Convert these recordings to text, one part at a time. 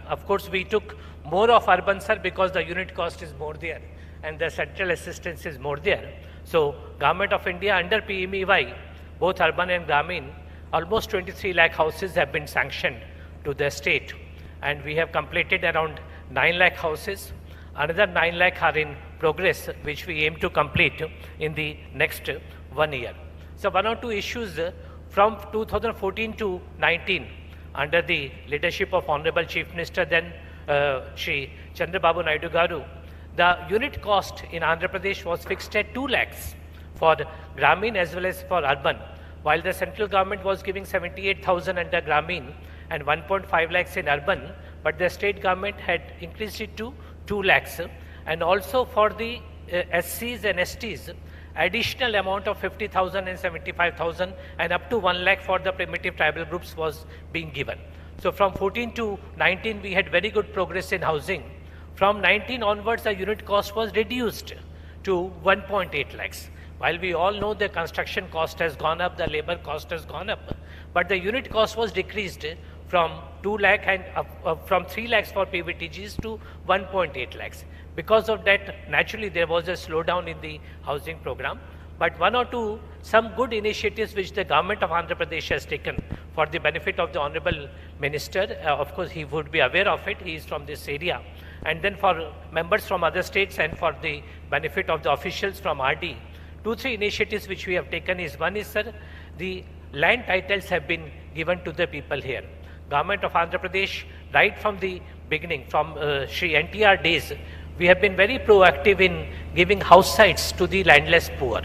Of course, we took more of urban, sir, because the unit cost is more there and the central assistance is more there. So Government of India under PMAY, both urban and Gramin, almost 23 lakh houses have been sanctioned to the state, and we have completed around 9 lakh houses. Another 9 lakh are in progress, which we aim to complete in the next 1 year. So one or two issues from 2014 to 19, under the leadership of Honorable Chief Minister, then Shri Chandrababu Naidu Garu, the unit cost in Andhra Pradesh was fixed at 2 lakhs for Gramin as well as for urban, while the central government was giving 78,000 under Gramin and 1.5 lakhs in urban, but the state government had increased it to 2 lakhs. And also for the SCs and STs, additional amount of 50,000 and 75,000 and up to 1 lakh for the primitive tribal groups was being given. So from 14 to 19, we had very good progress in housing. From 19 onwards, the unit cost was reduced to 1.8 lakhs. While we all know the construction cost has gone up, the labor cost has gone up, but the unit cost was decreased from 2 lakh and from 3 lakhs for PVTGs to 1.8 lakhs. Because of that, naturally, there was a slowdown in the housing program. But one or two, some good initiatives which the government of Andhra Pradesh has taken for the benefit of the Honorable Minister. Of course, he would be aware of it. He is from this area. And then for members from other states and for the benefit of the officials from RD, 2-3 initiatives which we have taken is, one is, sir, the land titles have been given to the people here. Government of Andhra Pradesh, right from the beginning, from Shri NTR days, we have been very proactive in giving house sites to the landless poor.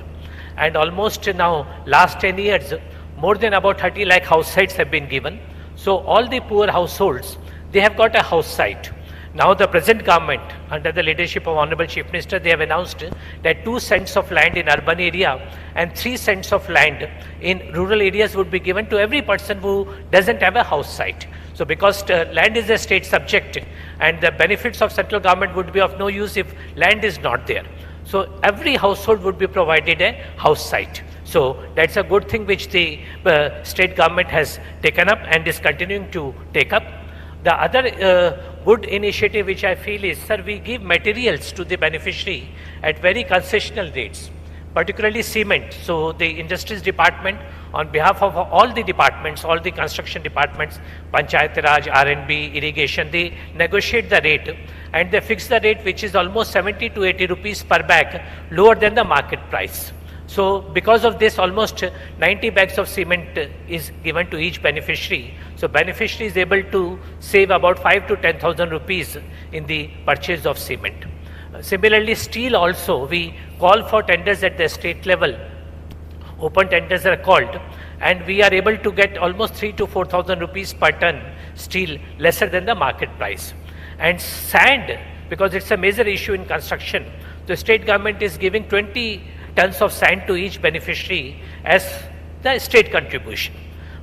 And almost now, last 10 years, more than about 30 lakh house sites have been given. So all the poor households, they have got a house site. Now the present government, under the leadership of Honorable Chief Minister, they have announced that 2 cents of land in urban area and 3 cents of land in rural areas would be given to every person who doesn't have a house site. So because land is a state subject and the benefits of central government would be of no use if land is not there. So every household would be provided a house site. So that's a good thing which the state government has taken up and is continuing to take up. The other good initiative which I feel is, sir, we give materials to the beneficiary at very concessional rates, particularly cement. So the Industries Department, on behalf of all the departments, all the construction departments, Panchayat Raj, R&B, irrigation, they negotiate the rate and they fix the rate which is almost 70 to 80 rupees per bag, lower than the market price. So because of this, almost 90 bags of cement is given to each beneficiary. So beneficiary is able to save about 5 to 10,000 rupees in the purchase of cement. Similarly, steel also, we call for tenders at the state level. Open tenders are called and we are able to get almost 3 to 4,000 rupees per ton steel, lesser than the market price. And sand, because it's a major issue in construction, the state government is giving 20 tons of sand to each beneficiary as the state contribution,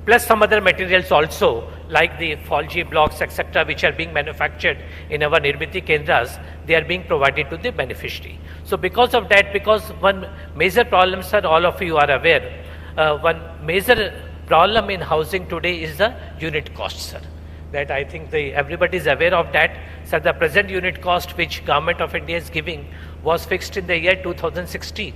plus some other materials also like the Folgi blocks, etc., which are being manufactured in our Nirmiti Kendras, they are being provided to the beneficiary. So because of that, because one major problem, sir, all of you are aware, one major problem in housing today is the unit cost, sir. That I think everybody is aware of that. So the present unit cost which Government of India is giving was fixed in the year 2016.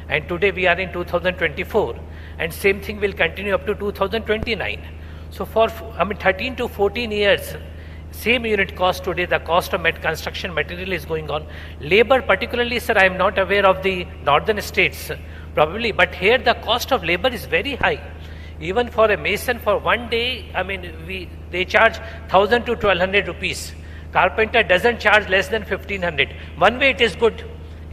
And today we are in 2024 and same thing will continue up to 2029. So for 13 to 14 years, same unit cost today, the cost of construction material is going on. Labor particularly, sir, I am not aware of the northern states probably, but here the cost of labor is very high. Even for a mason for one day, they charge 1,000 to 1,200 rupees. Carpenter doesn't charge less than 1,500. One way it is good.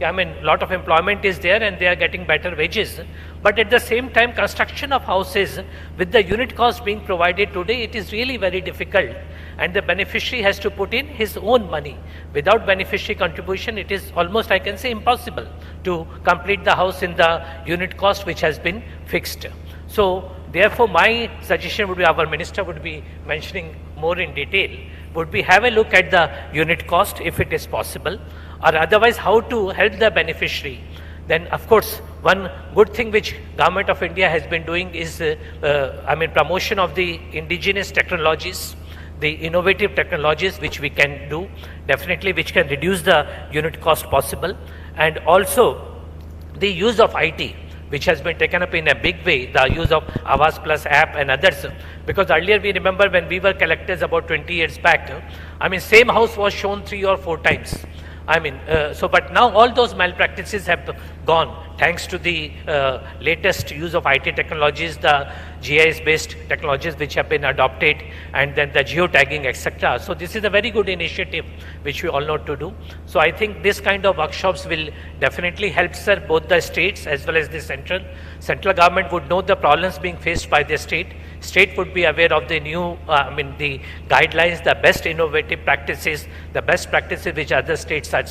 A lot of employment is there and they are getting better wages. But at the same time, construction of houses with the unit cost being provided today, it is really very difficult. And the beneficiary has to put in his own money. Without beneficiary contribution, it is almost, I can say, impossible to complete the house in the unit cost which has been fixed. So therefore, my suggestion would be, our minister would be mentioning more in detail, would be have a look at the unit cost if it is possible, or otherwise how to help the beneficiary. Then of course, one good thing which Government of India has been doing is promotion of the indigenous technologies. the innovative technologies which we can do, definitely which can reduce the unit cost possible, and also the use of IT, which has been taken up in a big way, the use of AWAAS Plus app and others. Because earlier we remember when we were collectors about 20 years back, I mean, same house was shown 3 or 4 times. I mean, but now all those malpractices have gone thanks to the latest use of IT technologies, the GIS-based technologies which have been adopted, and then the geotagging, etc. So this is a very good initiative which we all know to do. So I think this kind of workshops will definitely help, sir, both the states as well as the central. Central government would know the problems being faced by the state. State would be aware of the new, the guidelines, the best innovative practices, the best practices which other states are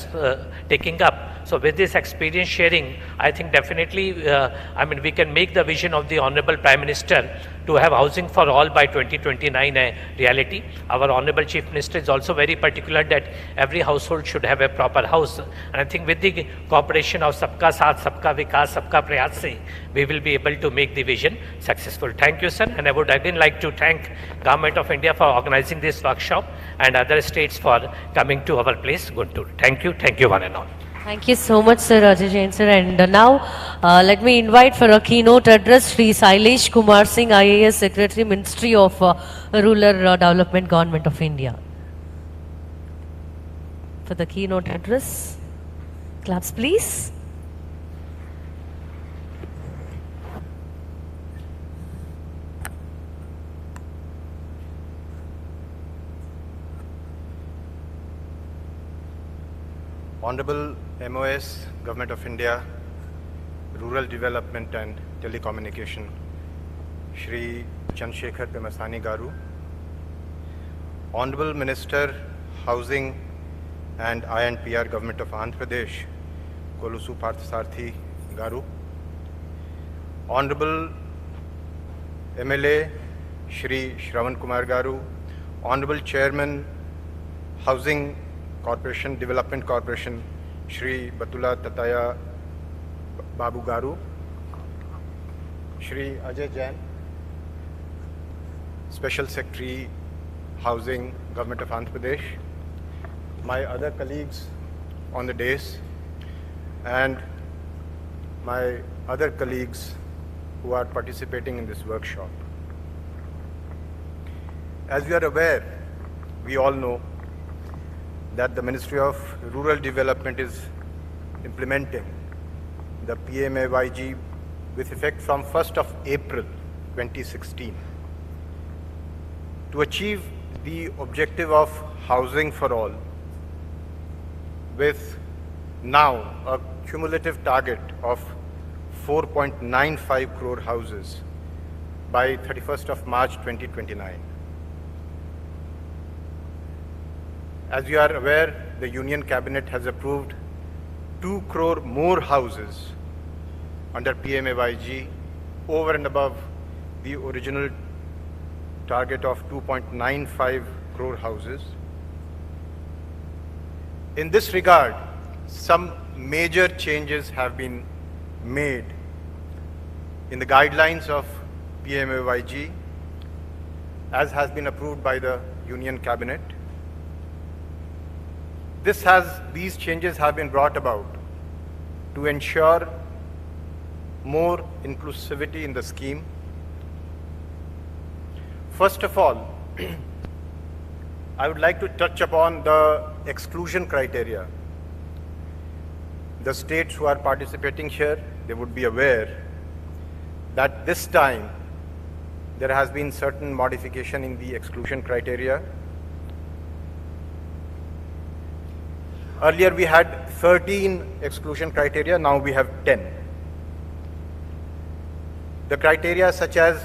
taking up. So with this experience sharing, I think definitely, we can make the vision of the Honorable Prime Minister to have housing for all by 2029 a reality. Our Honorable Chief Minister is also very particular that every household should have a proper house. And I think with the cooperation of Sabka Saath, Sabka Vikas, Sabka Prayas se, we will be able to make the vision successful. Thank you, sir. And I would again like to thank Government of India for organizing this workshop and other states for coming to our place, Guntur. Thank you one and all. Thank you so much, Sir Ajay Jain, sir. And now, let me invite for a keynote address, Sri Sailesh Kumar Singh, IAS Secretary, Ministry of Rural Development, Government of India. For the keynote address, claps please. Honorable MOS, Government of India, Rural Development and Telecommunication, Shri Chandrasekhar Pemasani Garu, Honorable Minister, Housing and I&PR, Government of Andhra Pradesh, Kolusu Parthasarthi Garu, Honorable MLA, Shri Shravan Kumar Garu, Honorable Chairman, Housing Corporation, Development Corporation, Shri Batula Tataya Babu Garu, Shri Ajay Jain, Special Secretary, Housing, Government of Andhra Pradesh, my other colleagues on the dais, and my other colleagues who are participating in this workshop. As we are aware, we all know that the Ministry of Rural Development is implementing the PMAY with effect from 1st of April 2016 to achieve the objective of housing for all, with now a cumulative target of 4.95 crore houses by 31st of March 2029. As you are aware, the Union Cabinet has approved 2 crore more houses under PMAY over and above the original target of 2.95 crore houses. In this regard, some major changes have been made in the guidelines of PMAY as has been approved by the Union Cabinet. These changes have been brought about to ensure more inclusivity in the scheme. First of all, I would like to touch upon the exclusion criteria. The states who are participating here, they would be aware that this time there has been certain modification in the exclusion criteria. Earlier we had 13 exclusion criteria, now we have 10. The criteria such as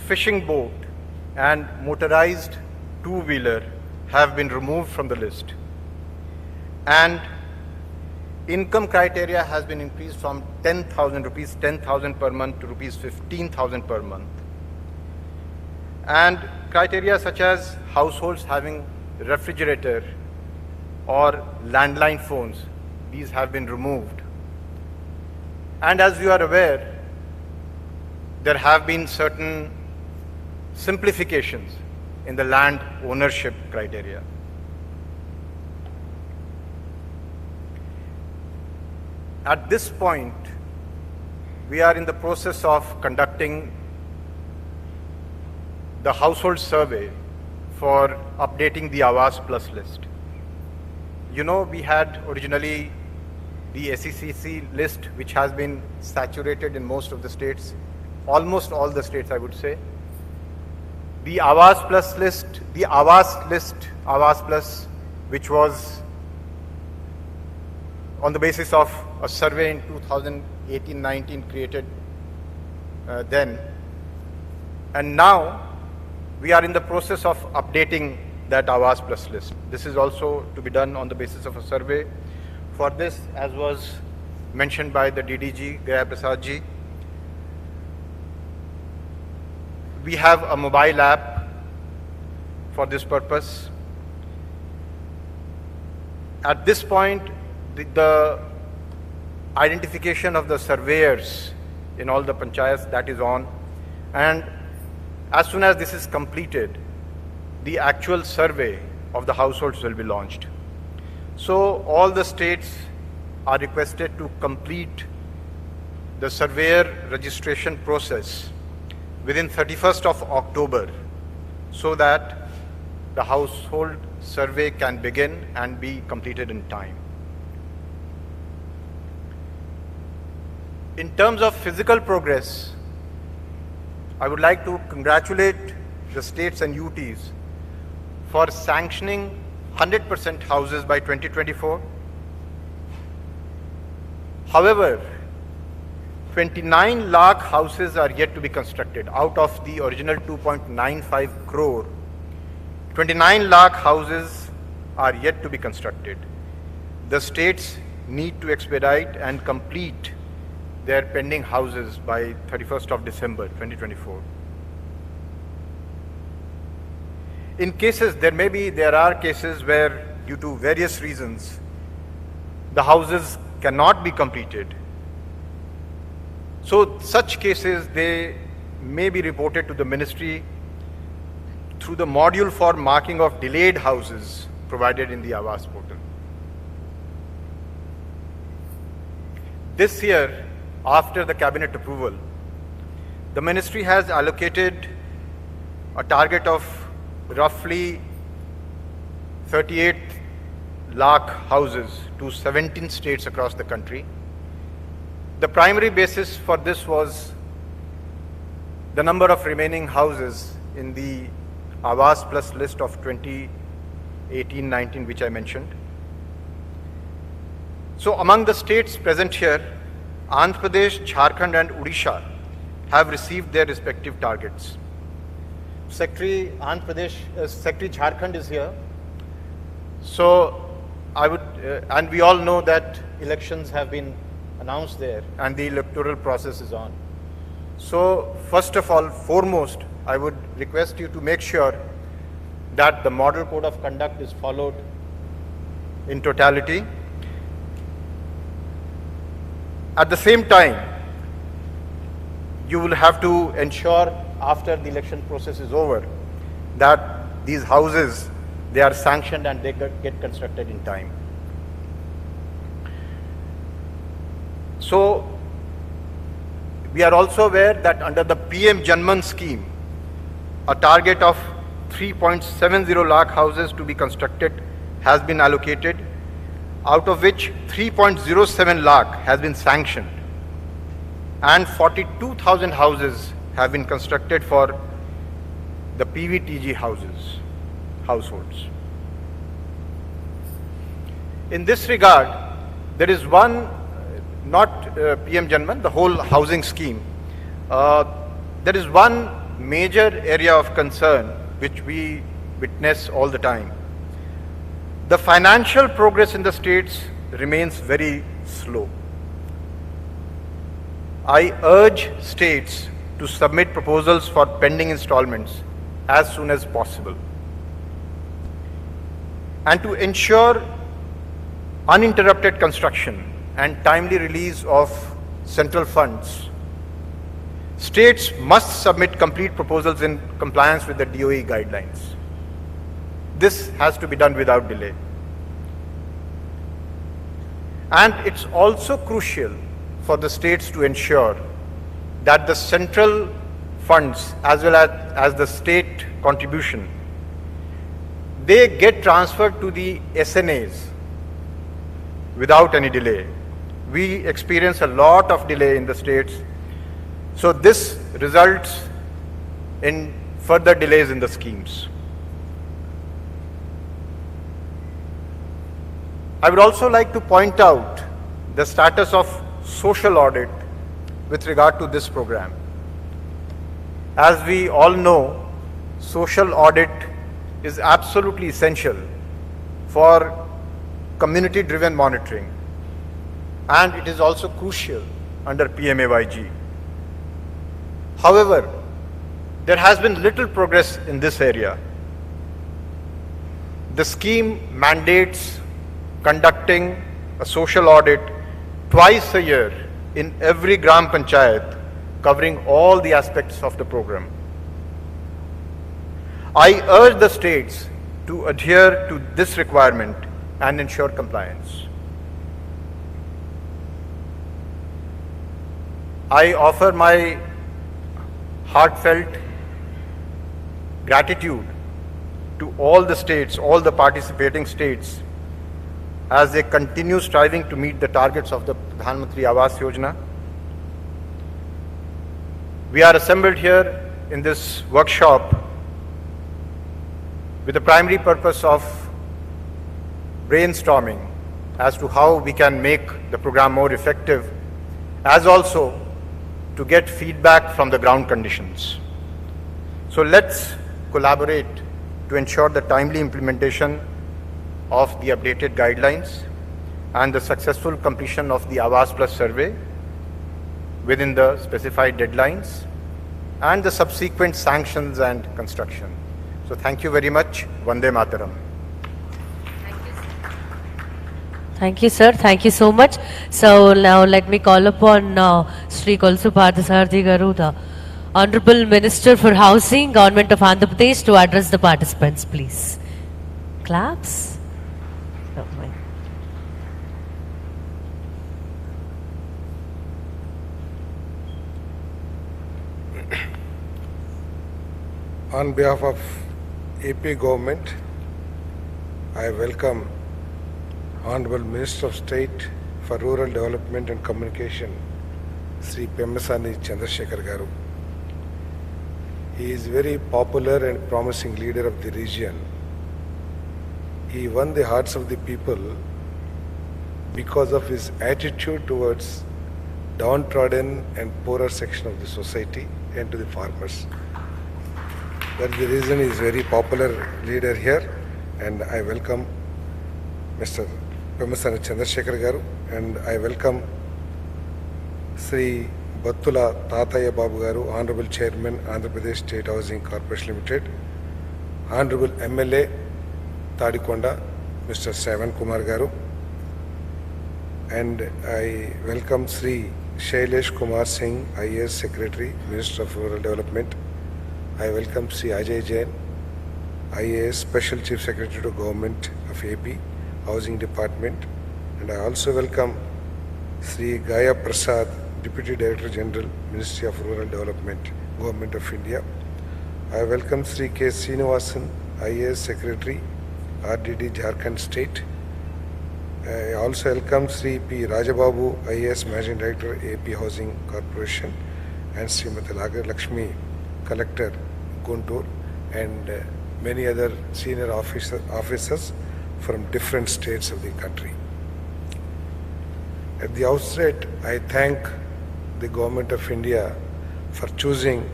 fishing boat and motorized two-wheeler have been removed from the list. And income criteria has been increased from 10,000 rupees, 10,000 per month to rupees 15,000 per month. And criteria such as households having refrigerator or landline phones, these have been removed. And as you are aware, there have been certain simplifications in the land ownership criteria. At this point, we are in the process of conducting the household survey for updating the AWAAS Plus list. You know, we had originally the SECC list, which has been saturated in most of the states, almost all the states, I would say. The AWAAS Plus list, the AWAAS list, AWAAS Plus, which was on the basis of a survey in 2018-19 created then. And now we are in the process of updating that AWAAS Plus list. This is also to be done on the basis of a survey. For this, as was mentioned by the DDG, Gaya Prasad ji, we have a mobile app for this purpose. At this point, the identification of the surveyors in all the panchayats, that is on, and as soon as this is completed, the actual survey of the households will be launched. So all the states are requested to complete the surveyor registration process within 31st of October so that the household survey can begin and be completed in time. In terms of physical progress, I would like to congratulate the states and UTs for sanctioning 100% houses by 2024. However, 29 lakh houses are yet to be constructed. Out of the original 2.95 crore, 29 lakh houses are yet to be constructed. The states need to expedite and complete their pending houses by 31st of December 2024. In cases, there are cases where due to various reasons, the houses cannot be completed. So such cases, they may be reported to the ministry through the module for marking of delayed houses provided in the AWAAS portal. This year, after the cabinet approval, the ministry has allocated a target of roughly 38 lakh houses to 17 states across the country. The primary basis for this was the number of remaining houses in the AWAAS Plus list of 2018-19, which I mentioned. So among the states present here, Andhra Pradesh, Jharkhand and Odisha have received their respective targets. Secretary Jharkhand is here. So I would, and we all know that elections have been announced there and the electoral process is on. So first of all, foremost, I would request you to make sure that the model code of conduct is followed in totality. At the same time, you will have to ensure after the election process is over that these houses, they are sanctioned and they get constructed in time. So we are also aware that under the PM Janman scheme, a target of 3.70 lakh houses to be constructed has been allocated, out of which 3.07 lakh has been sanctioned and 42,000 houses have been constructed for the PVTG households. In this regard, there is one, not PM Janman, the whole housing scheme, there is one major area of concern which we witness all the time. The financial progress in the states remains very slow. I urge states to submit proposals for pending installments as soon as possible and to ensure uninterrupted construction and timely release of central funds. States must submit complete proposals in compliance with the DOE guidelines. This has to be done without delay. And it's also crucial for the states to ensure that the central funds as well as the state contribution, they get transferred to the SNAs without any delay. We experience a lot of delay in the states, so this results in further delays in the schemes. I would also like to point out the status of social audit with regard to this program. As we all know, social audit is absolutely essential for community-driven monitoring, and it is also crucial under PMAYG. However, there has been little progress in this area. The scheme mandates conducting a social audit twice a year in every Gram Panchayat, covering all the aspects of the program. I urge the states to adhere to this requirement and ensure compliance. I offer my heartfelt gratitude to all the states, all the participating states, as they continue striving to meet the targets of the Pradhan Mantri AWAAS Yojana. We are assembled here in this workshop with the primary purpose of brainstorming as to how we can make the program more effective, as also to get feedback from the ground conditions. So let's collaborate to ensure the timely implementation of the updated guidelines and the successful completion of the AWAAS Plus survey within the specified deadlines and the subsequent sanctions and construction. So thank you very much. Vande Mataram. Thank you, sir. Thank you so much. So now let me call upon Sri Kolsu Parthasarathy Garu, the Honorable Minister for Housing, Government of Andhra Pradesh, to address the participants, please. Claps. Oh, my. On behalf of AP government, I welcome Honorable Minister of State for Rural Development and Communication, Sri Pemmasani Chandrasekhar Garu. He is very popular and promising leader of the region. He won the hearts of the people because of his attitude towards downtrodden and poorer section of the society and to the farmers. That's the reason he is very popular leader here, and I welcome Mr. Pemmasani Chandrasekhar Garu, and I welcome Sri Battula Tataya Babu Garu, Honorable Chairman, Andhra Pradesh State Housing Corporation Limited, Honorable MLA Tadikonda, Mr. Savan Kumar Garu, and I welcome Sri Shailesh Kumar Singh, IAS Secretary, Minister of Rural Development. I welcome Sri Ajay Jain, IAS Special Chief Secretary to Government of AP, Housing Department, and I also welcome Sri Gaya Prasad, Deputy Director General, Ministry of Rural Development, Government of India. I welcome Sri K. Srinivasan, IAS Secretary, RDD Jharkhand State. I also welcome Sri P. Rajababu, IAS Managing Director, AP Housing Corporation, and Srimati Lakshmi, Collector, Guntur, and many other senior officers from different states of the country. At the outset, I thank the Government of India for choosing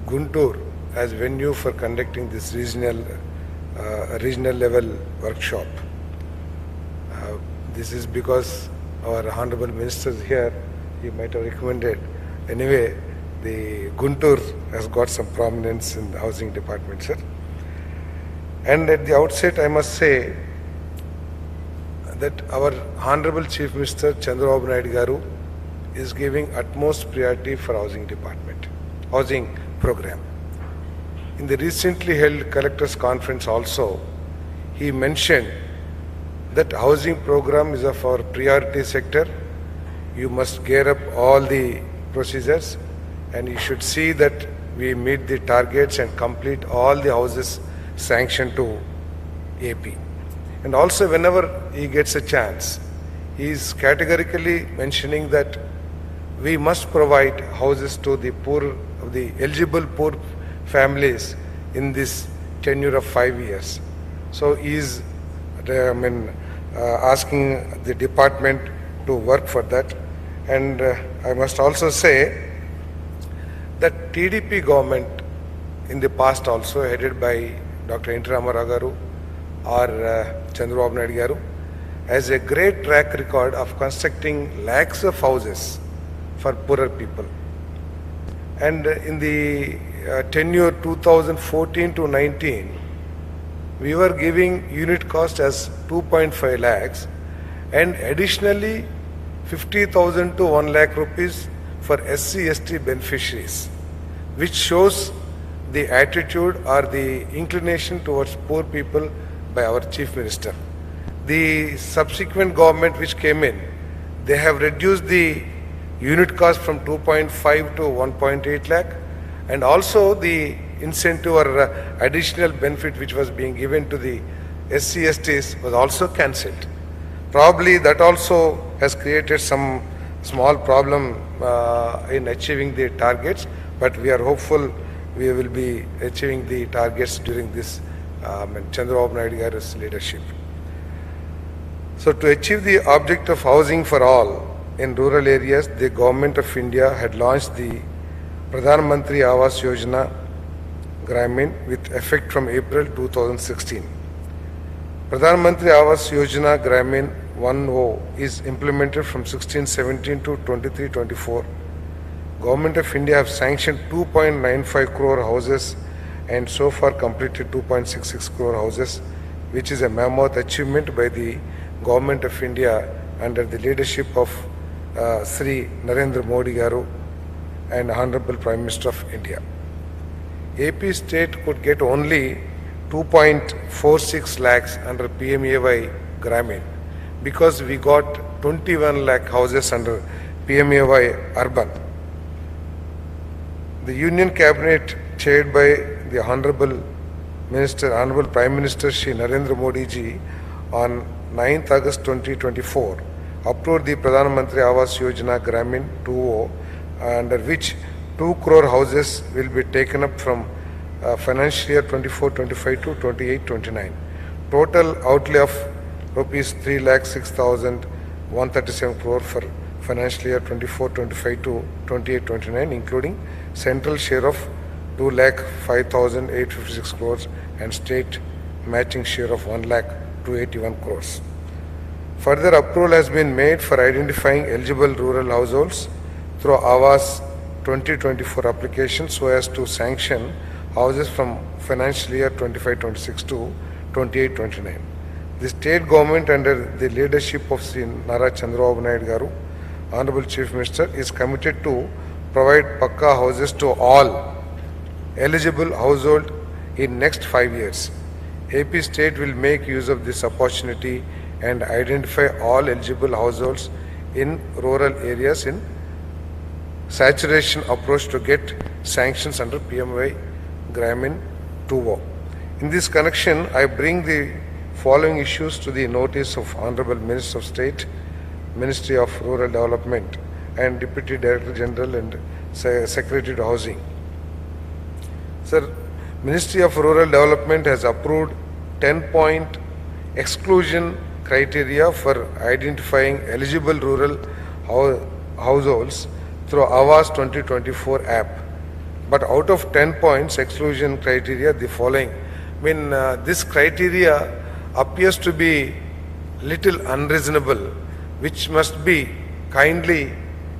Guntur as venue for conducting this regional level workshop. This is because our Honorable Minister is here, he might have recommended. Anyway, the Guntur has got some prominence in the Housing Department, sir. And at the outset, I must say that our Honorable Chief Minister Chandrababu Naidu Garu is giving utmost priority for Housing Department, Housing Program. In the recently held collectors conference also, he mentioned that housing program is of our priority sector. You must gear up all the procedures and you should see that we meet the targets and complete all the houses sanctioned to AP. And also whenever he gets a chance, he is categorically mentioning that we must provide houses to the poor, the eligible poor families in this tenure of 5 years. So he is asking the department to work for that. And I must also say that TDP government in the past also, headed by Dr. N. T. Ramarao garu or Chandrababu Naidu garu, has a great track record of constructing lakhs of houses for poorer people. And in the tenure 2014 to 19, we were giving unit cost as 2.5 lakhs and additionally 50,000 to 1 lakh rupees for SC/ST beneficiaries, which shows the attitude or the inclination towards poor people by our Chief Minister. The subsequent government which came in, they have reduced the unit cost from 2.5 to 1.8 lakh, and also the incentive or additional benefit which was being given to the SC/STs was also cancelled. Probably that also has created some small problem in achieving the targets, but we are hopeful we will be achieving the targets during this Chandrababu Naidu garu's leadership. So to achieve the object of housing for all in rural areas, the Government of India had launched the Pradhan Mantri AWAAS Yojana Gramin with effect from April 2016. Pradhan Mantri AWAAS Yojana Gramin 1.0 is implemented from 16-17 to 23-24. Government of India have sanctioned 2.95 crore houses and so far completed 2.66 crore houses, which is a mammoth achievement by the Government of India under the leadership of Sri Narendra Modi garu and Honorable Prime Minister of India. AP state could get only 2.46 lakhs under PMAY Gramin because we got 21 lakh houses under PMAY Urban. The Union Cabinet chaired by the Honorable Prime Minister Shri Narendra Modi ji on 9th August 2024 approved the Pradhan Mantri AWAAS Yojana Gramin 2.0, under which 2 crore houses will be taken up from financial year 24-25 to 28-29. Total outlay of rupees 3,06,137 crore for financial year 24-25 to 28-29, including central share of 2,05,856 crores and state matching share of 1,281 crores. Further approval has been made for identifying eligible rural households through AWAAS 2024 application so as to sanction houses from financial year 25-26 to 28-29. The state government under the leadership of Sri Nara Chandrababu Naidu garu, Honorable Chief Minister, is committed to provide Pakka houses to all eligible household in next 5 years. AP state will make use of this opportunity and identify all eligible households in rural areas in saturation approach to get sanctions under PMAY Gramin 2.0. In this connection, I bring the following issues to the notice of Honorable Minister of State, Ministry of Rural Development and Deputy Director General and Secretary to Housing. Sir, Ministry of Rural Development has approved 10-point exclusion criteria for identifying eligible rural households through AWAAS 2024 app. But out of 10 points exclusion criteria, the following. This criteria appears to be little unreasonable, which must be kindly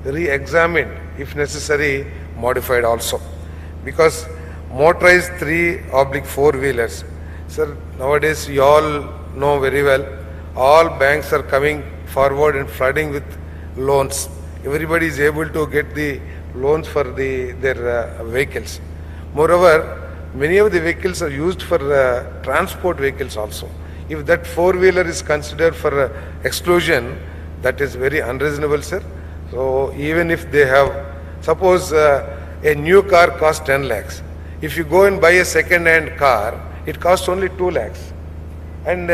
re-examined, if necessary, modified also. Because motorized 3/4 wheelers, sir, nowadays you all know very well, all banks are coming forward and flooding with loans. Everybody is able to get the loans for their vehicles. Moreover, many of the vehicles are used for transport vehicles also. If that four-wheeler is considered for exclusion, that is very unreasonable, sir. So even if they have, suppose a new car costs 10 lakhs. If you go and buy a second-hand car, it costs only 2 lakhs. And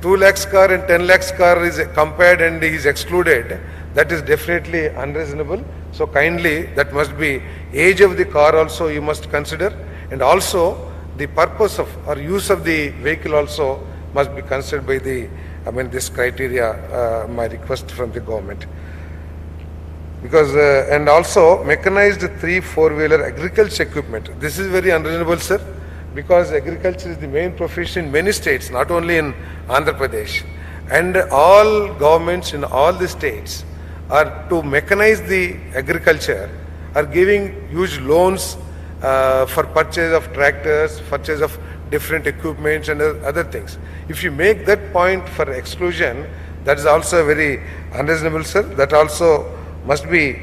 2 lakhs car and 10 lakhs car is compared and is excluded, that is definitely unreasonable. So kindly, that must be age of the car also you must consider, and also the purpose of or use of the vehicle also must be considered by the, this criteria, my request from the government. Because, and also mechanized 3-4-wheeler agriculture equipment. This is very unreasonable, sir, because agriculture is the main profession in many states, not only in Andhra Pradesh. And all governments in all the states are to mechanize the agriculture, are giving huge loans for purchase of tractors, purchase of different equipments and other things. If you make that point for exclusion, that is also very unreasonable, sir. That also must be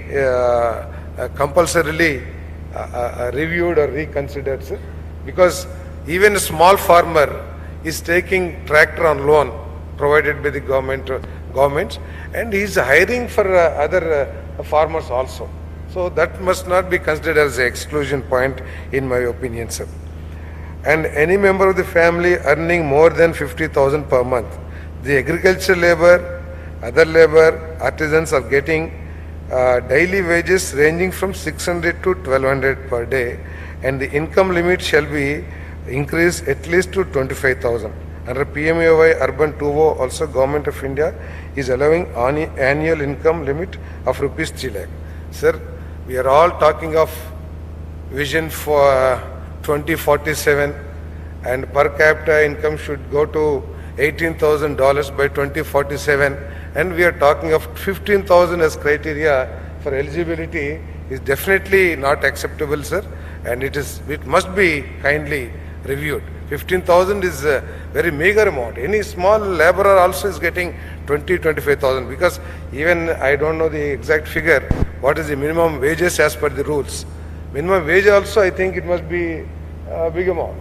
compulsorily reviewed or reconsidered, sir. Because even a small farmer is taking tractor on loan provided by the government, and he is hiring for other farmers also. So that must not be considered as an exclusion point in my opinion, sir. And any member of the family earning more than 50,000 per month, the agriculture labor, other labor, artisans are getting daily wages ranging from 600 to 1200 per day, and the income limit shall be increased at least to 25,000. Under PMAY Urban 2.0 also Government of India is allowing annual income limit of rupees 3 lakh. Sir, we are all talking of vision for 2047, and per capita income should go to $18,000 by 2047, and we are talking of 15,000 as criteria for eligibility is definitely not acceptable, sir, and it must be kindly reviewed. 15,000 is a very meager amount. Any small laborer also is getting 25,000, because even I don't know the exact figure, what is the minimum wages as per the rules. Minimum wage also, I think it must be a big amount.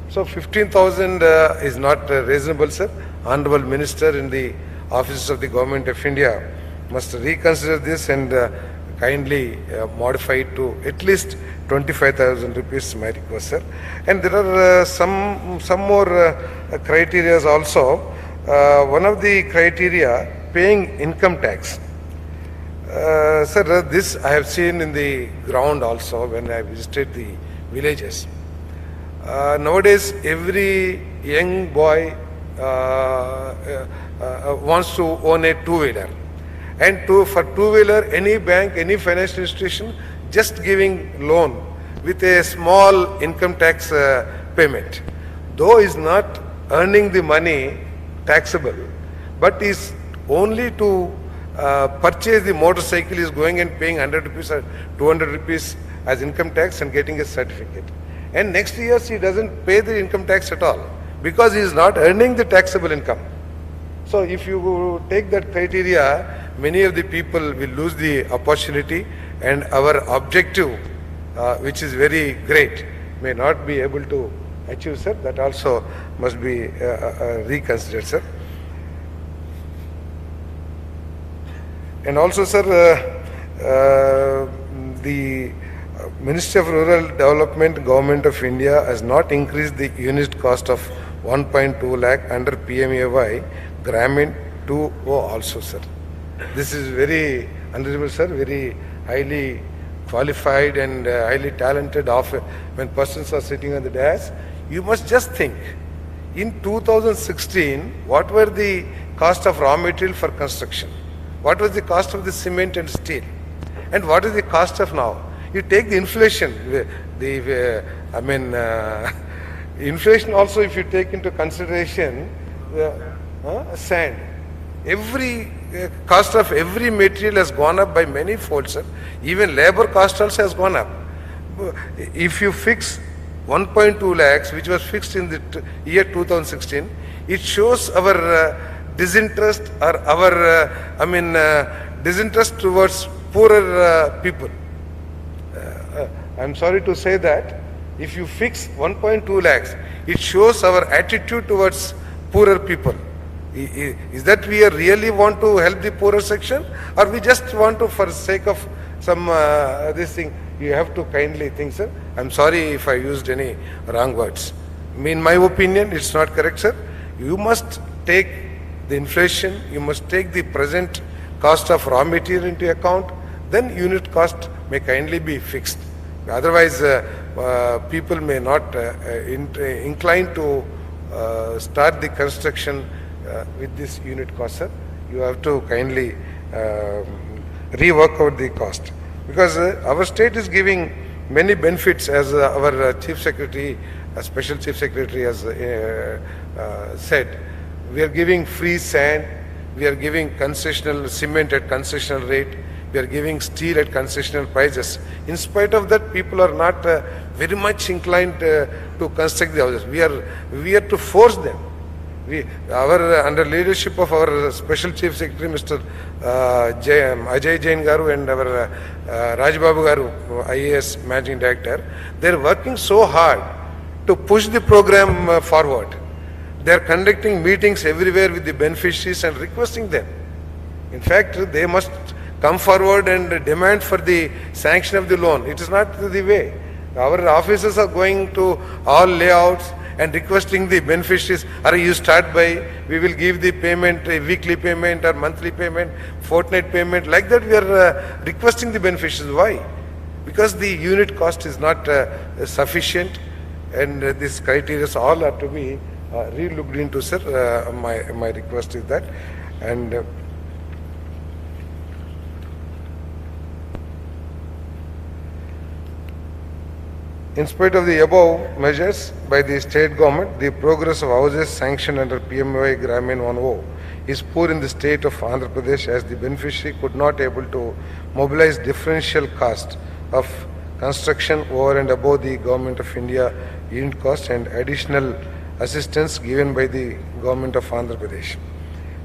So 15,000 is not reasonable, sir. Honorable Minister in the offices of the Government of India must reconsider this and kindly modify it to at least 25,000 rupees, my request, sir. And there are some more criteria also. One of the criteria, paying income tax. Sir, this I have seen in the ground also when I visited the villages. Nowadays, every young boy wants to own a two-wheeler. And for two-wheeler, any bank, any financial institution, just giving loan with a small income tax payment. Though is not earning the money taxable, but is only to purchase the motorcycle, is going and paying 100 rupees or 200 rupees as income tax and getting a certificate. And next year he doesn't pay the income tax at all because he is not earning the taxable income. So if you take that criteria, many of the people will lose the opportunity, and our objective, which is very great, may not be able to achieve, sir. That also must be reconsidered, sir. And also, sir, the Ministry of Rural Development, Government of India has not increased the unit cost of 1.2 lakh under PMAY Gramin 2.0 also, sir. This is very unreasonable, sir. Very highly qualified and highly talented when persons are sitting on the dais. You must just think, in 2016, what were the cost of raw material for construction? What was the cost of the cement and steel? And what is the cost of now? You take the inflation, inflation also if you take into consideration sand. Every cost of every material has gone up by many folds, sir. Even labor cost also has gone up. If you fix 1.2 lakhs, which was fixed in the year 2016, it shows our disinterest or our, disinterest towards poorer people. I'm sorry to say that If you fix 1.2 lakhs, it shows our attitude towards poorer people. Is that we really want to help the poorer section, or we just want to, for sake of some this thing? You have to kindly think, sir. I'm sorry if I used any wrong words. In my opinion, it's not correct, sir. You must take the inflation, you must take the present cost of raw material into account, then unit cost may kindly be fixed. Otherwise, people may not incline to start the construction with this unit cost, sir. You have to kindly rework out the cost. Because our state is giving many benefits, as our Chief Secretary, Special Chief Secretary has said. We are giving free sand, we are giving concessional cement at concessional rate, we are giving steel at concessional prices. In spite of that, people are not very much inclined to construct the houses. We are to force them. Under leadership of our Special Chief Secretary, Mr. Ajay Jain Garu, and our Rajbabu Garu, IAS Managing Director, they are working so hard to push the program forward. They are conducting meetings everywhere with the beneficiaries and requesting them. In fact, they must come forward and demand for the sanction of the loan. It is not the way. Our officers are going to all layouts and requesting the beneficiaries, or you start by, we will give the payment, a weekly payment or monthly payment, fortnight payment. Like that we are requesting the beneficiaries. Why? Because the unit cost is not sufficient, and these criteria all are to be re-looked into, sir. My request is that. And in spite of the above measures by the state government, the progress of houses sanctioned under PMAY Gramin 1.0 is poor in the state of Andhra Pradesh, as the beneficiary could not able to mobilize differential cost of construction over and above the Government of India unit cost and additional assistance given by the Government of Andhra Pradesh.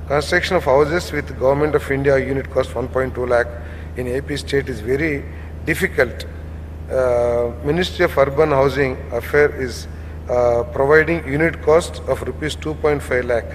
Construction of houses with Government of India unit cost 1.2 lakh in AP state is very difficult. Ministry of Urban Housing Affairs is providing unit cost of rupees 2.5 lakh,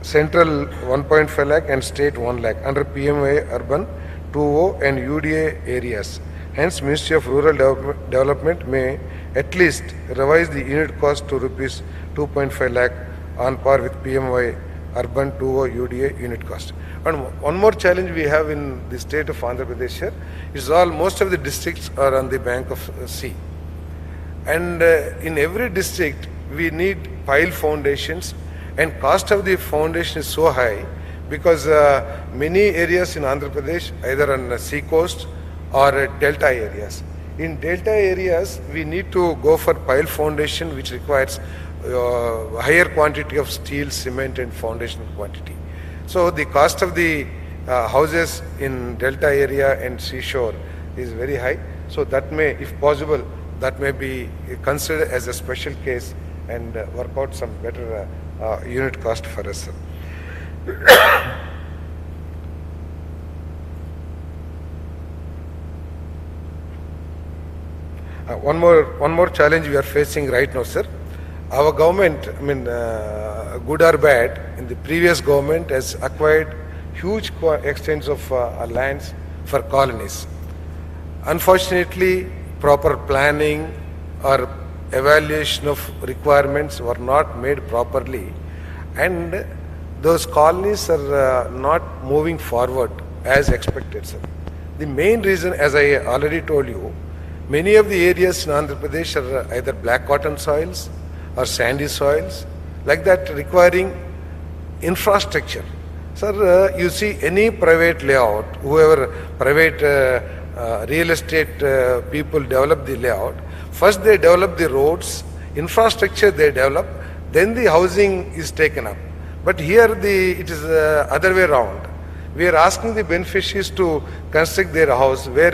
central 1.5 lakh and state 1 lakh under PMAY Urban 2.0 and UDA areas. Hence, Ministry of Rural Development may at least revise the unit cost to rupees 2.5 lakh on par with PMAY Urban 2.0 UDA unit cost. And one more challenge we have in the state of Andhra Pradesh here is most of the districts are on the bank of sea. And in every district we need pile foundations, and cost of the foundation is so high because many areas in Andhra Pradesh either on the sea coast or delta areas. In delta areas we need to go for pile foundation, which requires higher quantity of steel, cement and foundation quantity. So the cost of the houses in delta area and seashore is very high. So that may, if possible, that may be considered as a special case and work out some better unit cost for us. One more challenge we are facing right now, sir. Our government, good or bad, in the previous government has acquired huge extents of lands for colonies. Unfortunately, proper planning or evaluation of requirements were not made properly, and those colonies are not moving forward as expected, sir. The main reason, as I already told you, many of the areas in Andhra Pradesh are either black cotton soils or sandy soils, like that, requiring infrastructure. Sir, you see any private layout, whoever private real estate people develop the layout, first they develop the roads, infrastructure they develop, then the housing is taken up. But here it is other way around. We are asking the beneficiaries to construct their house where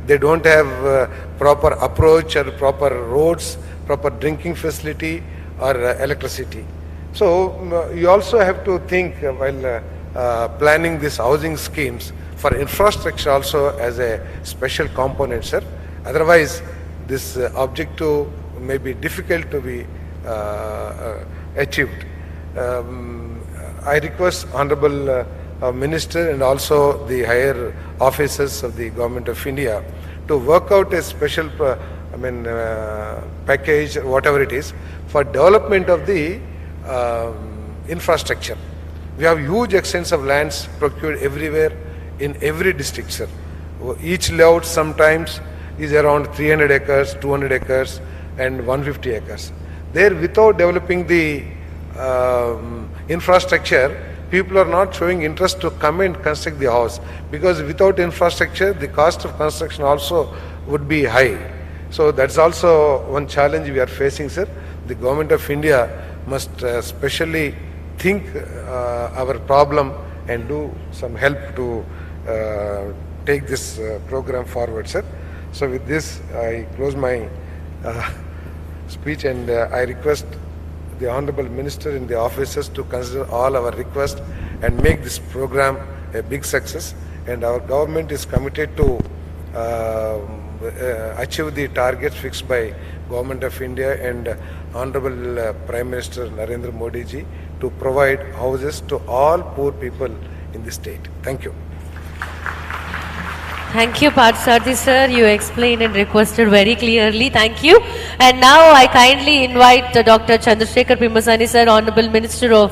they don't have proper approach or proper roads, proper drinking facility or electricity. So you also have to think while planning these housing schemes for infrastructure also as a special component, sir. Otherwise, this objective may be difficult to be achieved. I request Honorable Minister and also the higher officers of the Government of India to work out a special package, whatever it is, for development of the infrastructure. We have huge extents of lands procured everywhere in every district, sir. Each layout sometimes is around 300 acres, 200 acres and 150 acres. There, without developing the infrastructure, people are not showing interest to come and construct the house, because without infrastructure, the cost of construction also would be high. So that's also one challenge we are facing, sir. The Government of India must specially think our problem and do some help to take this program forward, sir. So with this, I close my speech, and I request the Honorable Minister and the officers to consider all our requests and make this program a big success. And our government is committed to achieve the targets fixed by Government of India and Honorable Prime Minister Narendra Modi ji to provide houses to all poor people in the state. Thank you. Thank you, Parthasarathi sir. You explained and requested very clearly. Thank you. And now I kindly invite Dr. Chandrasekhar Pemasani sir, Honorable Minister of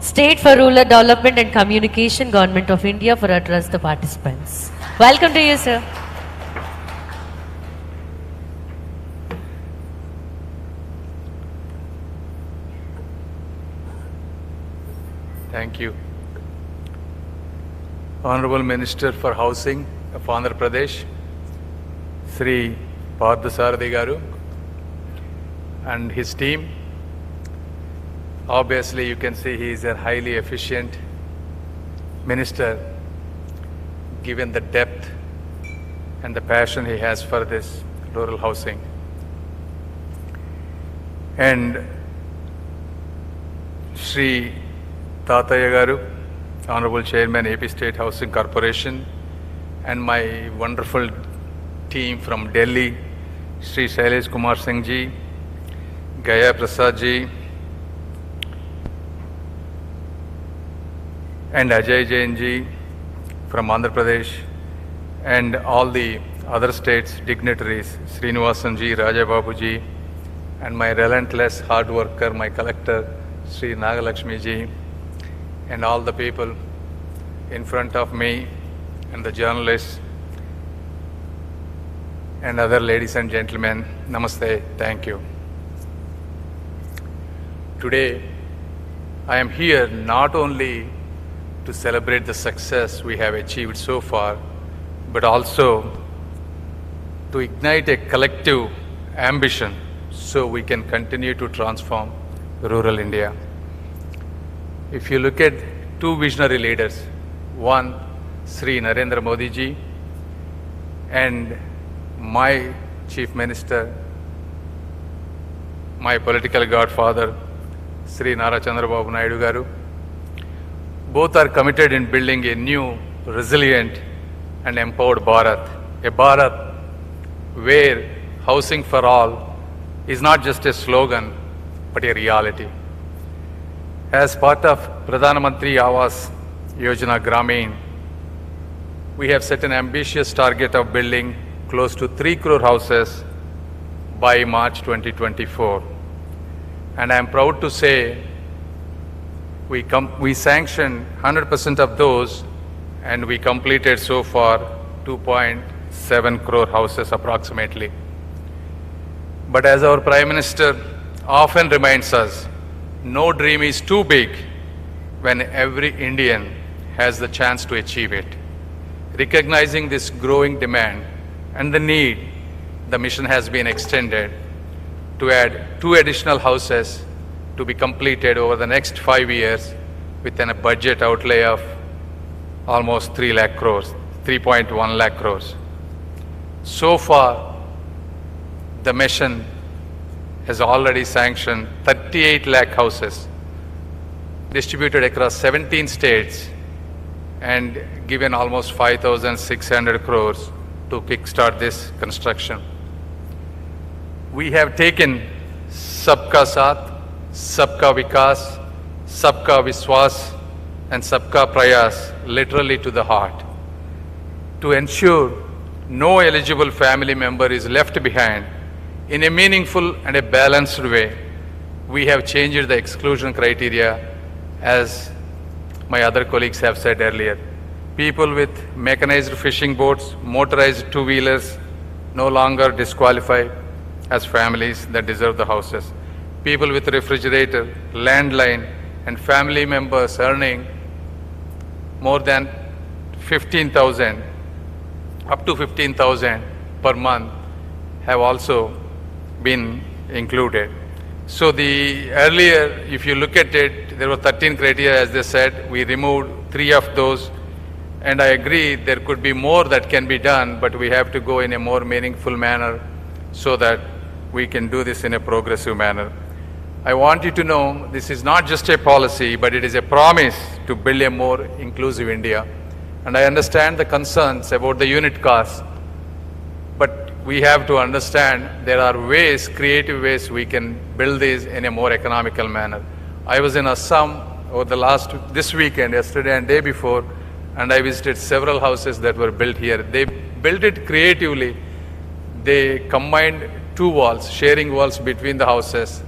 State for Rural Development and Communication, Government of India, for address the participants. Welcome to you, sir. Thank you. Honorable Minister for Housing of Andhra Pradesh, Sri Parthasarathi Garu, and his team. Obviously, you can see he is a highly efficient minister, given the depth and the passion he has for this rural housing. And Sri Tataya Garu, Honorable Chairman, AP State Housing Corporation, and my wonderful team from Delhi, Sri Shailesh Kumar Singh ji, Gaya Prasad ji, and Ajay Jain ji from Andhra Pradesh, and all the other states dignitaries, Srinivasan ji, Raja Babu ji, and my relentless hard worker, my collector, Sri Nagalakshmi ji, and all the people in front of me, and the journalists, and other ladies and gentlemen, namaste, thank you. Today, I am here not only to celebrate the success we have achieved so far, but also to ignite a collective ambition so we can continue to transform rural India. If you look at two visionary leaders, one, Sri Narendra Modi ji, and my Chief Minister, my political godfather, Sri Nara Chandrababu Naidu Garu, both are committed in building a new, resilient and empowered Bharat, a Bharat where housing for all is not just a slogan, but a reality. As part of Pradhan Mantri AWAAS Yojana Gramin, we have set an ambitious target of building close to 3 crore houses by March 2024. And I am proud to say we sanctioned 100% of those, and we completed so far 2.7 crore houses approximately. But as our Prime Minister often reminds us, no dream is too big when every Indian has the chance to achieve it. Recognizing this growing demand and the need, the mission has been extended to add 2 additional houses to be completed over the next 5 years within a budget outlay of almost 3 lakh crores, 3.1 lakh crores. So far, the mission has already sanctioned 38 lakh houses distributed across 17 states and given almost 5,600 crores to kickstart this construction. we have taken Sabka Saath, Sabka Vikas, Sabka Viswas, and Sabka Prayas literally to the heart. To ensure no eligible family member is left behind in a meaningful and a balanced way, we have changed the exclusion criteria as my other colleagues have said earlier. People with mechanized fishing boats, motorized two-wheelers no longer disqualify as families that deserve the houses. People with refrigerator, landline, and family members earning more than 15,000, up to 15,000 per month have also been included. So the earlier, if you look at it, there were 13 criteria, as they said. We removed 3 of those. And I agree there could be more that can be done, but we have to go in a more meaningful manner so that we can do this in a progressive manner. I want you to know this is not just a policy, but it is a promise to build a more inclusive India. And I understand the concerns about the unit cost, but we have to understand there are ways, creative ways we can build this in a more economical manner. I was in Assam over this weekend, yesterday and day before, and I visited several houses that were built here. They built it creatively. They combined 2 walls, sharing walls between the houses.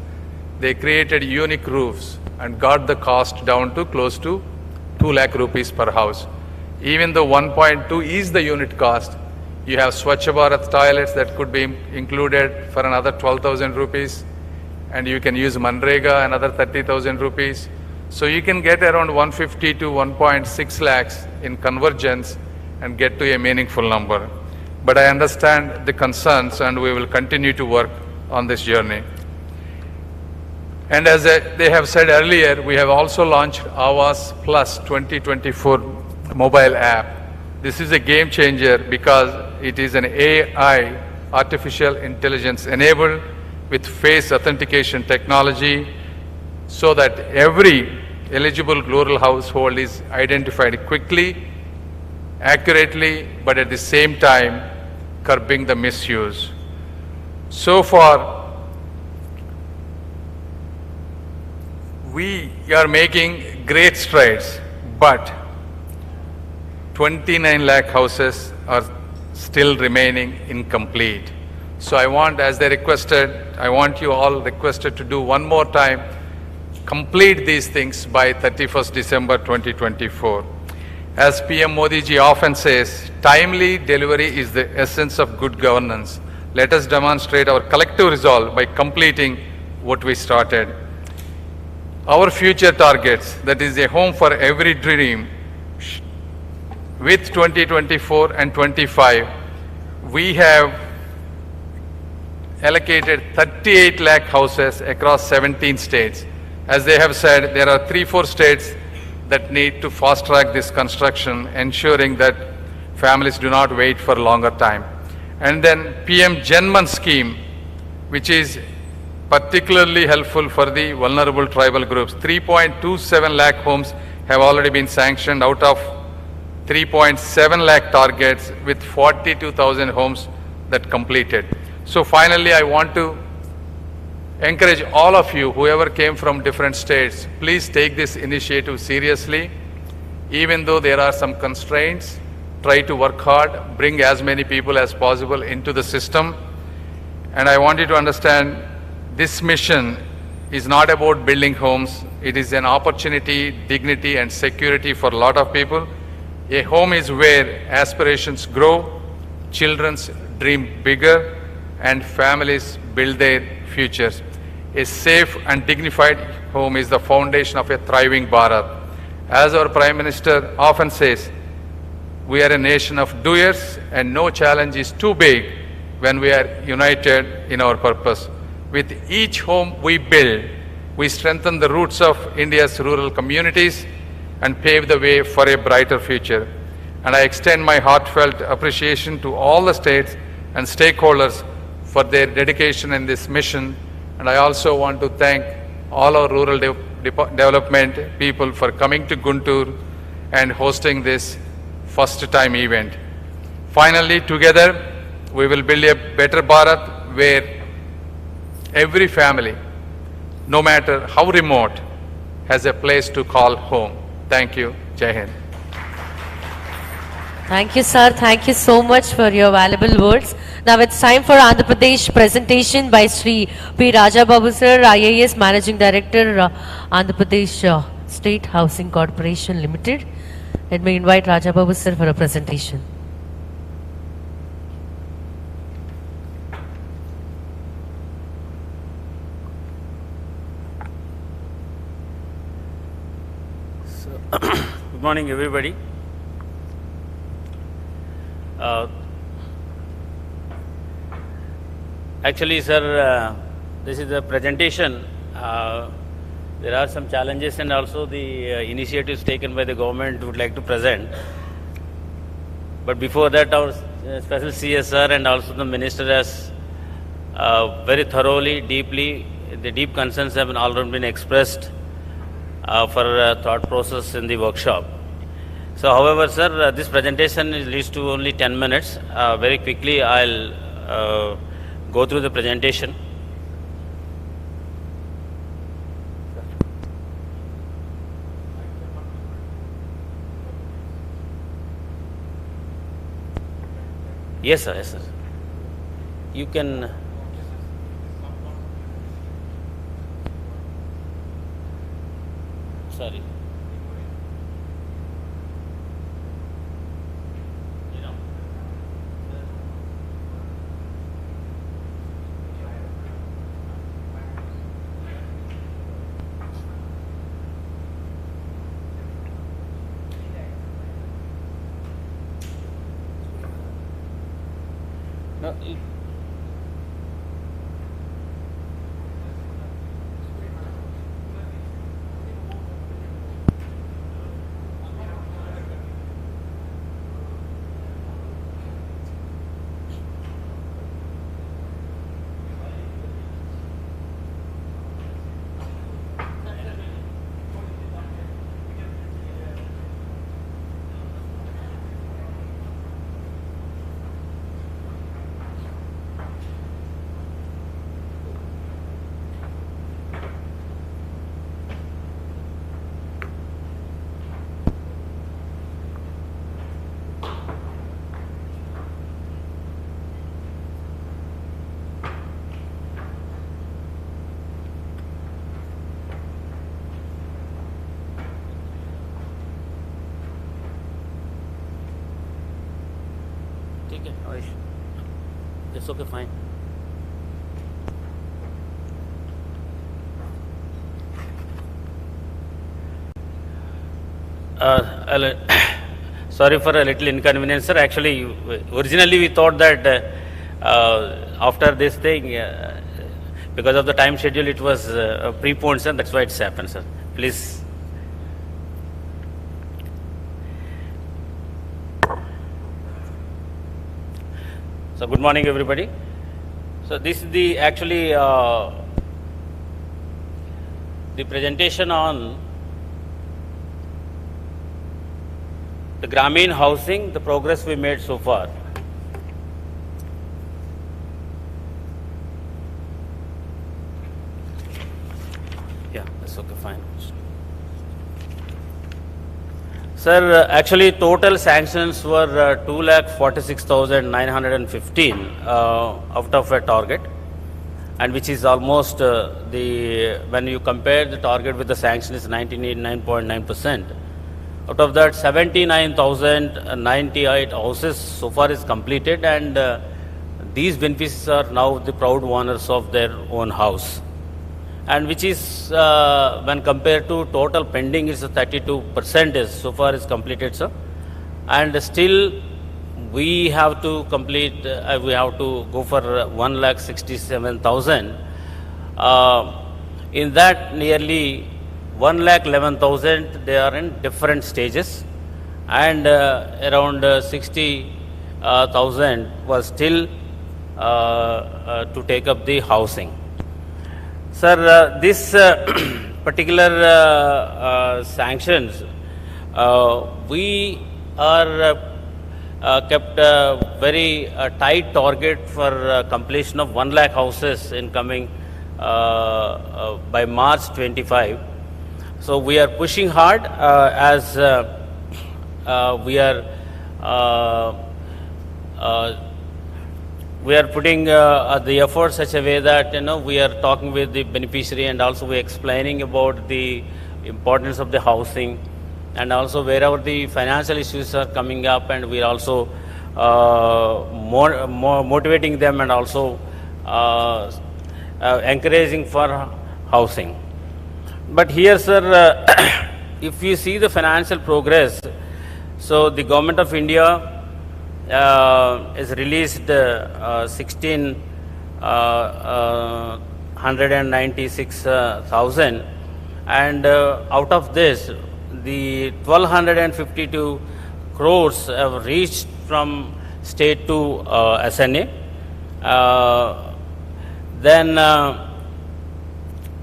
They created unique roofs and got the cost down to close to 2 lakh rupees per house. Even though 1.2 is the unit cost, you have Swachh Bharat toilets that could be included for another 12,000 rupees, and you can use Manrega another 30,000 rupees. So you can get around 150 to 1.6 lakhs in convergence and get to a meaningful number. But I understand the concerns, and we will continue to work on this journey. And as they have said earlier, we have also launched AWAAS Plus 2024 mobile app. This is a game changer because it is an AI, artificial intelligence enabled with face authentication technology, so that every eligible rural household is identified quickly, accurately, but at the same time curbing the misuse. So far, we are making great strides, but 29 lakh houses are still remaining incomplete. So I want, as they requested, I want you all requested to do one more time, complete these things by 31st December 2024. As PM Modi ji often says, timely delivery is the essence of good governance. Let us demonstrate our collective resolve by completing what we started. Our future targets, that is a home for every dream, with 2024 and 25, we have allocated 38 lakh houses across 17 states. As they have said, there are 3-4 states that need to fast track this construction, ensuring that families do not wait for a longer time. And then PM Janman scheme, which is particularly helpful for the vulnerable tribal groups. 3.27 lakh homes have already been sanctioned out of 3.7 lakh targets, with 42,000 homes that completed. So finally, I want to encourage all of you, whoever came from different states, please take this initiative seriously. Even though there are some constraints, try to work hard, bring as many people as possible into the system. And I want you to understand, this mission is not about building homes. It is an opportunity, dignity, and security for a lot of people. A home is where aspirations grow, children dream bigger, and families build their futures. A safe and dignified home is the foundation of a thriving Bharat. As our Prime Minister often says, we are a nation of doers, and no challenge is too big when we are united in our purpose. With each home we build, we strengthen the roots of India's rural communities and pave the way for a brighter future. And I extend my heartfelt appreciation to all the states and stakeholders for their dedication in this mission. And I also want to thank all our rural development people for coming to Guntur and hosting this first time event. Finally, together, we will build a better Bharat where every family, no matter how remote, has a place to call home. Thank you. Jai Hind. Thank you, sir. Thank you so much for your valuable words. Now it's time for Andhra Pradesh presentation by Sri P. Rajababu sir, IAS Managing Director, Andhra Pradesh State Housing Corporation Limited. Let me invite Rajababu sir for a presentation. Good morning, everybody. Actually, sir, this is a presentation. There are some challenges and also the initiatives taken by the government would like to present. But before that, our special CSR and also the minister has very thoroughly, deeply, the deep concerns have already been expressed for thought process in the workshop. So, however, sir, this presentation leads to only 10 minutes. Very quickly, I'll go through the presentation. Yes, sir. Yes, sir. You can. Sorry. No, okay, no issue. It's okay, fine. Sorry for a little inconvenience, sir. Actually, originally we thought that after this thing, because of the time schedule, it was preponed, sir. That's why it's happened, sir. Please. So, good morning, everybody. So, this is the actually the presentation on the Gramin housing, the progress we made so far. Yeah, that's okay, fine. Sir, actually total sanctions were 2,46,915 out of a target, and which is almost when you compare the target with the sanction is 99.9%. Out of that, 79,098 houses so far is completed, and these beneficiaries are now the proud owners of their own house. And which is when compared to total pending is 32% is so far is completed, sir. And still we have to complete, we have to go for 1,67,000. In that nearly 1,11,000 they are in different stages, and around 60,000 was still to take up the housing. Sir, this particular sanctions, we are kept a very tight target for completion of 1 lakh houses in coming by March 25. So we are pushing hard as we are putting the effort such a way that we are talking with the beneficiary, and also we are explaining about the importance of the housing, and also wherever the financial issues are coming up, and we are also more motivating them, and also encouraging for housing. But here, sir, if you see the financial progress, so the Government of India has released 1,696,000, and out of this, the 1,252 crores have reached from state to SNA.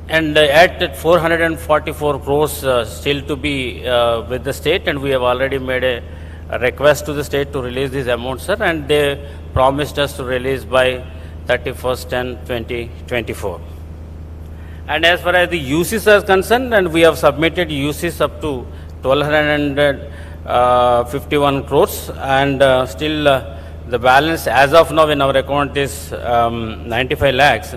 And at 444 crores still to be with the state, and we have already made a request to the state to release this amount, sir, and they promised us to release by 31/10/2024. And as far as the UCs are concerned, and we have submitted UCs up to 1,251 crores, and still the balance as of now in our account is 95 lakhs.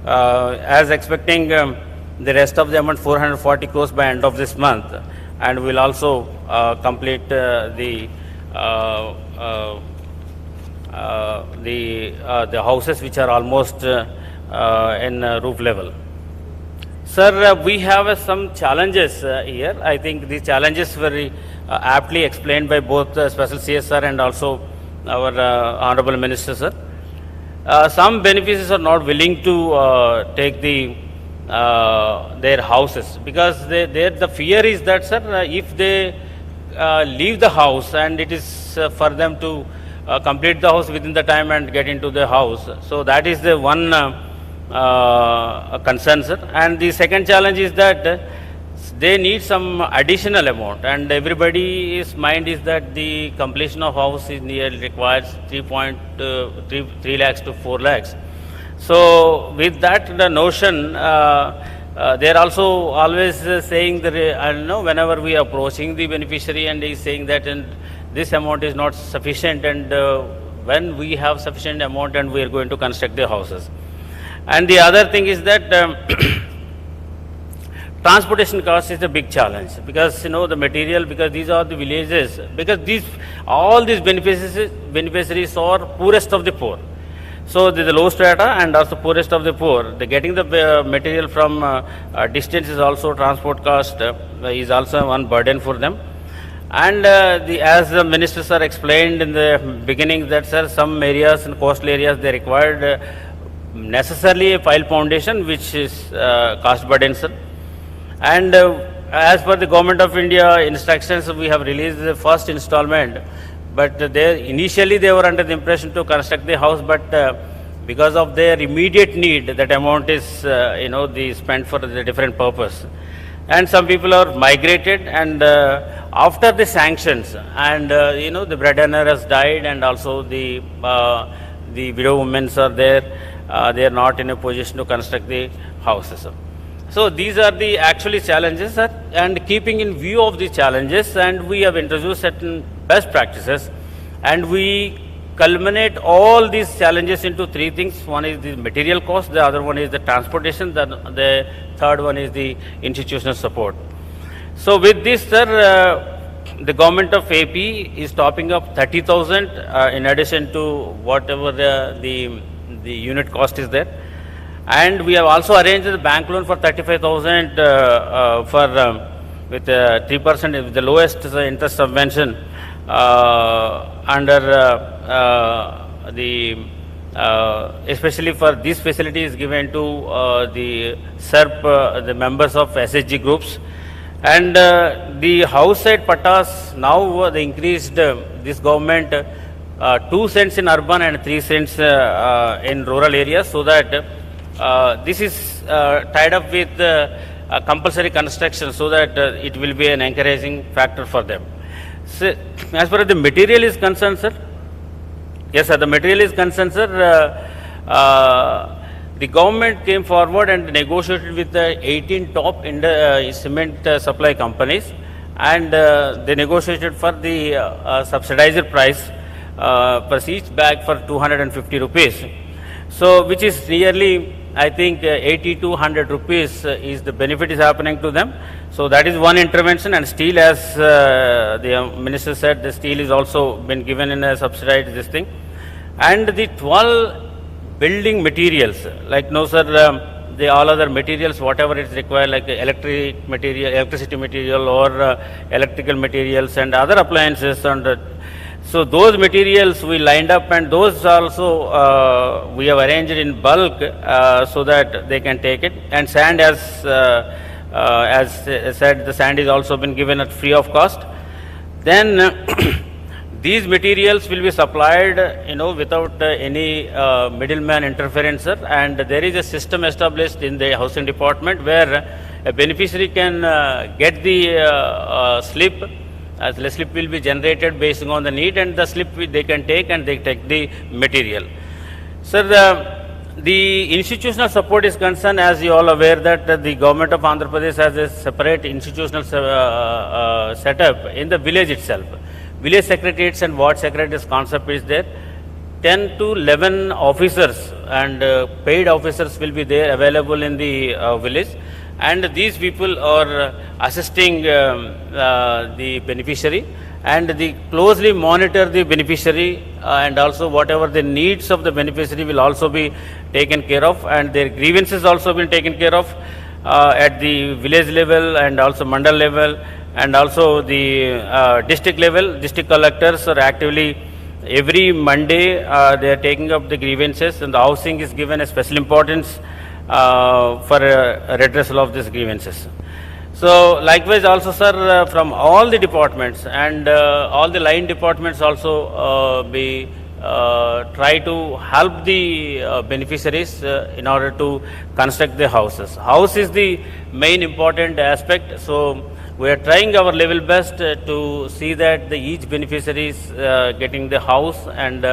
As expecting the rest of the amount 440 crores by end of this month, and we'll also complete the houses which are almost in roof level. Sir, we have some challenges here. I think the challenges were aptly explained by both Special CSR and also our Honorable Minister, sir. Some beneficiaries are not willing to take their houses, because the fear is that, sir, if they leave the house and it is for them to complete the house within the time and get into the house. So that is the one concern, sir. And the second challenge is that they need some additional amount, and everybody's mind is that the completion of house is nearly requires 3 lakhs to 4 lakhs. So with that the notion, they are also always saying that, whenever we are approaching the beneficiary, and he is saying that this amount is not sufficient, and when we have sufficient amount, and we are going to construct the houses. And the other thing is that transportation cost is a big challenge, because the material, because these are the villages, because all these beneficiaries are poorest of the poor. So the low strata and also poorest of the poor, the getting the material from distance is also, transport cost is also one burden for them. And as the minister sir explained in the beginning that, sir, some areas and coastal areas, they required necessarily a pile foundation, which is cost burdensome. And as per the Government of India instructions, we have released the first installment, but initially they were under the impression to construct the house, but because of their immediate need, that amount is spent for the different purpose. And some people are migrated, and after the sanctions, and the breadwinner has died, and also the widow women are there, they are not in a position to construct the houses. So these are the actually challenges, sir, and keeping in view of the challenges, and we have introduced certain best practices, and we culminate all these challenges into three things. One is the material cost, the other one is the transportation, the third one is the institutional support. So with this, sir, the government of AP is topping up 30,000 in addition to whatever the unit cost is there. And we have also arranged the bank loan for 35,000 with 3%, with the lowest interest subvention under especially for these facilities given to the SERP, the members of SHG groups. And the house side pattas, now they increased this government 2 cents in urban and 3 cents in rural areas, so that this is tied up with compulsory construction, so that it will be an encouraging factor for them. So, as far as the material is concerned, sir, yes, sir, the material is concerned, sir, the government came forward and negotiated with the 18 top cement supply companies, and they negotiated for the subsidized price per each bag for 250 rupees. So, which is nearly, I think, 80 to 100 rupees is the benefit is happening to them. So that is one intervention, and steel, as the minister said, the steel is also been given in a subsidized this thing. And the 12 building materials, like no sir, the all other materials, whatever is required, like electricity material or electrical materials and other appliances, and so those materials we lined up, and those also we have arranged in bulk so that they can take it. And sand, as said, the sand is also been given at free of cost. Then these materials will be supplied, without any middleman interference, sir. And there is a system established in the housing department where a beneficiary can get the slip. As the slip will be generated based on the need, and the slip they can take, and they take the material. Sir, the institutional support is concerned, as you all aware that the government of Andhra Pradesh has a separate institutional setup in the village itself. Village secretariats and ward secretaries concept is there. 10 to 11 officers and paid officers will be there available in the village. And these people are assisting the beneficiary, and they closely monitor the beneficiary, and also whatever the needs of the beneficiary will also be taken care of, and their grievances also been taken care of at the village level and also mandal level, and also the district level. District collectors are actively every Monday they are taking up the grievances, and the housing is given a special importance for redressal of these grievances. So likewise also, sir, from all the departments and all the line departments also be try to help the beneficiaries in order to construct the houses. House is the main important aspect, so we are trying our level best to see that each beneficiary is getting the house, and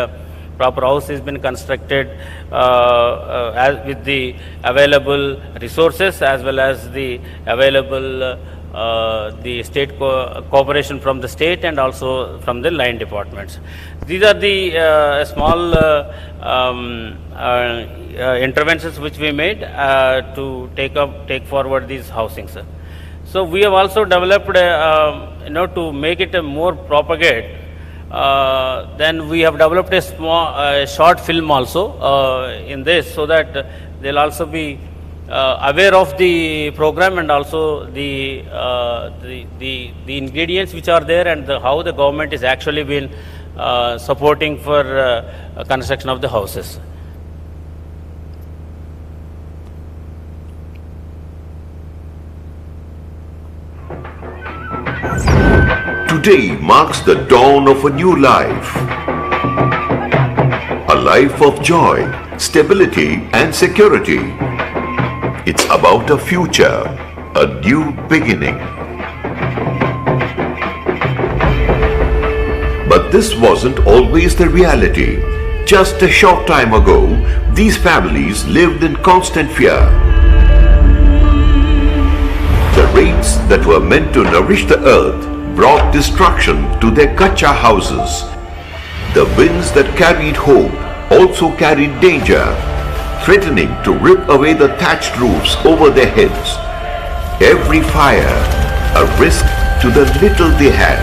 proper house has been constructed with the available resources as well as the available the state cooperation from the state and also from the line departments. These are the small interventions which we made to take forward these housings. So we have also developed, to make it a more propagate. Then we have developed a small short film also in this, so that they'll also be aware of the program and also the ingredients which are there, and how the government is actually been supporting for construction of the houses. Today marks the dawn of a new life. A life of joy, stability and security. It's about a future, a new beginning. But this wasn't always the reality. Just a short time ago, these families lived in constant fear. The rains that were meant to nourish the earth brought destruction to their kacha houses. The winds that carried hope also carried danger, threatening to rip away the thatched roofs over their heads. Every fire, a risk to the little they had.